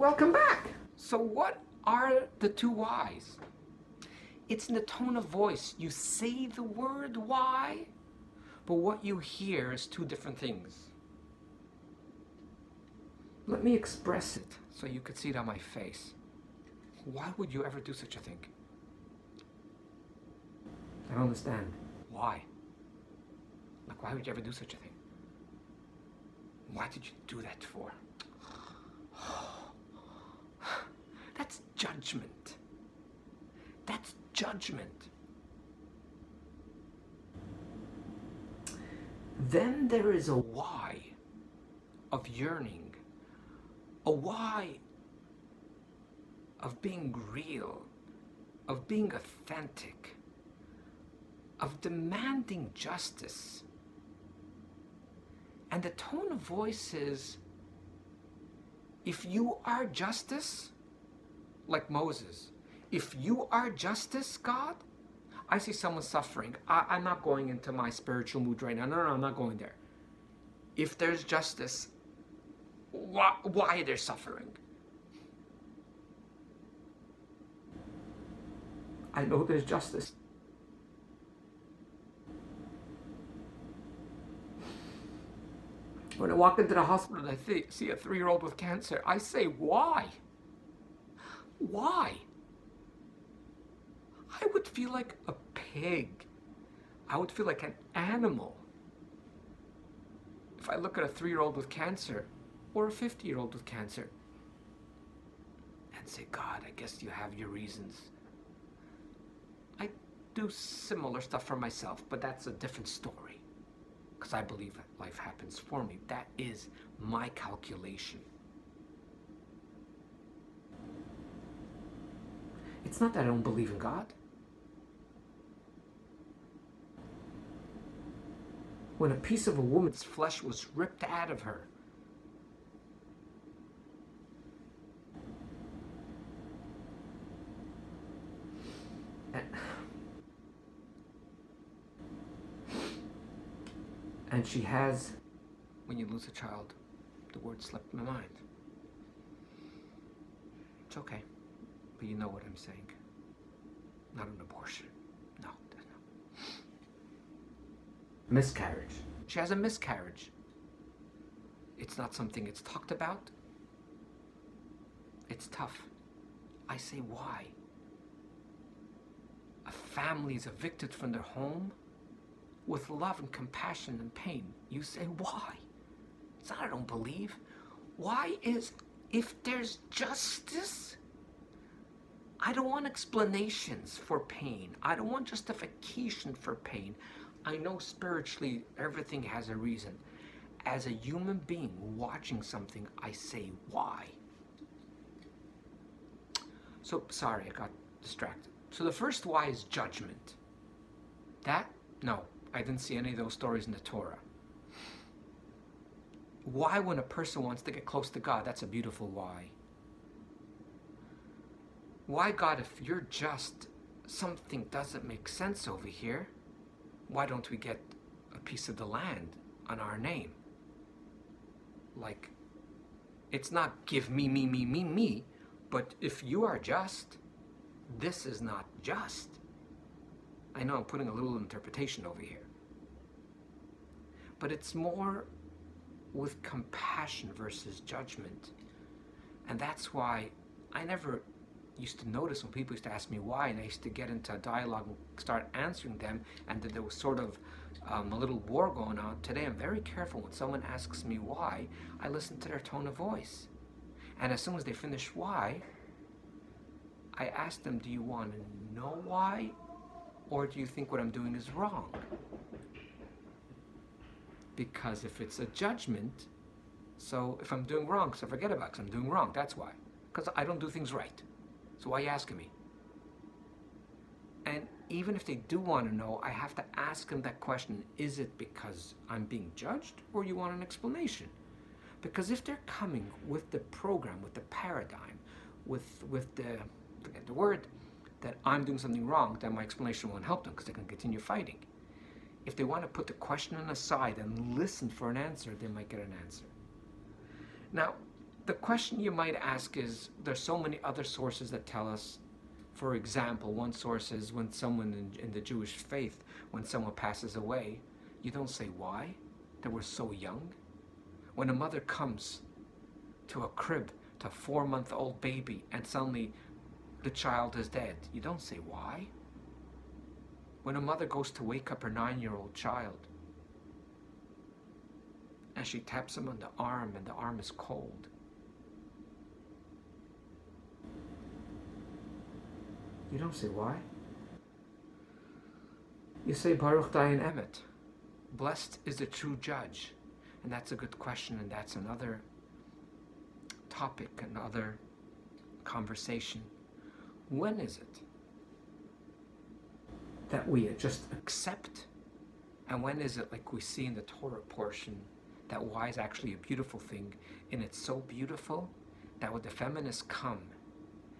Welcome back. So what are the two whys? It's in the tone of voice. You say the word why, but what you hear is two different things. Let me express it so you could see it on my face. Why would you ever do such a thing? I don't understand. Why? Like, why would you ever do such a thing? Why did you do that for? That's judgment. That's judgment. Then there is a why of yearning, a why of being real, of being authentic, of demanding justice. And the tone of voice is, if you are justice, like Moses, if you are justice, God, I see someone suffering. I'm not going into my spiritual mood right now. No, I'm not going there. If there's justice, why are they suffering? I know there's justice. When I walk into the hospital and I see a 3-year-old with cancer, I say, why? Why? I would feel like a pig. I would feel like an animal if I look at a 3-year-old with cancer or a 50-year-old with cancer and say, God, I guess you have your reasons. I do similar stuff for myself, but that's a different story, because I believe that life happens for me. That is my calculation. It's not that I don't believe in God. When a piece of a woman's flesh was ripped out of her, and she has, when you lose a child, the word slipped my mind. It's okay, but you know what I'm saying. Not an abortion. No. Miscarriage. She has a miscarriage. It's not something it's talked about. It's tough. I say, why? A family is evicted from their home with love and compassion and pain. You say, why? It's not I don't believe. Why is, if there's justice, I don't want explanations for pain. I don't want justification for pain. I know spiritually everything has a reason. As a human being watching something, I say, why? So, sorry, I got distracted. So the first why is judgment. That, no, I didn't see any of those stories in the Torah. Why, when a person wants to get close to God, that's a beautiful why. Why, God, if you're just, something doesn't make sense over here, why don't we get a piece of the land on our name? Like, it's not give me, but if you are just, this is not just. I know I'm putting a little interpretation over here. But it's more with compassion versus judgment. And that's why I never used to notice when people used to ask me why, and I used to get into a dialogue and start answering them, and that there was sort of a little war going on. Today I'm very careful when someone asks me why, I listen to their tone of voice. And as soon as they finish why, I ask them, do you want to know why, or do you think what I'm doing is wrong? Because if it's a judgment, so if I'm doing wrong, so forget about it, because I'm doing wrong, that's why. Because I don't do things right. So why are you asking me? And even if they do want to know, I have to ask them that question, is it because I'm being judged, or you want an explanation? Because if they're coming with the program, with the paradigm, with the, forget the word, that I'm doing something wrong, then my explanation won't help them, because they can continue fighting. If they want to put the question aside and listen for an answer, they might get an answer. Now, The question you might ask is, there's so many other sources that tell us. For example, one source is when someone in the Jewish faith, when someone passes away, you don't say why. They were so young. When a mother comes to a crib to a 4-month-old baby and suddenly the child is dead, you don't say why. When a mother goes to wake up her 9-year-old child and she taps him on the arm and the arm is cold, you don't say why. You say Baruch Dayan Emet. Blessed is the true judge. And that's a good question, and that's another topic, another conversation. When is it that we just accept? And when is it, like we see in the Torah portion, that why is actually a beautiful thing, and it's so beautiful that when the feminists come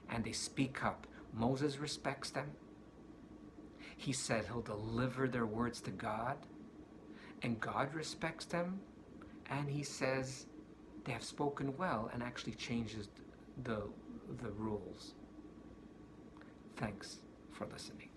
and they speak up, Moses respects them. He said he'll deliver their words to God, and God respects them, and he says they have spoken well, and actually changes the rules. Thanks for listening.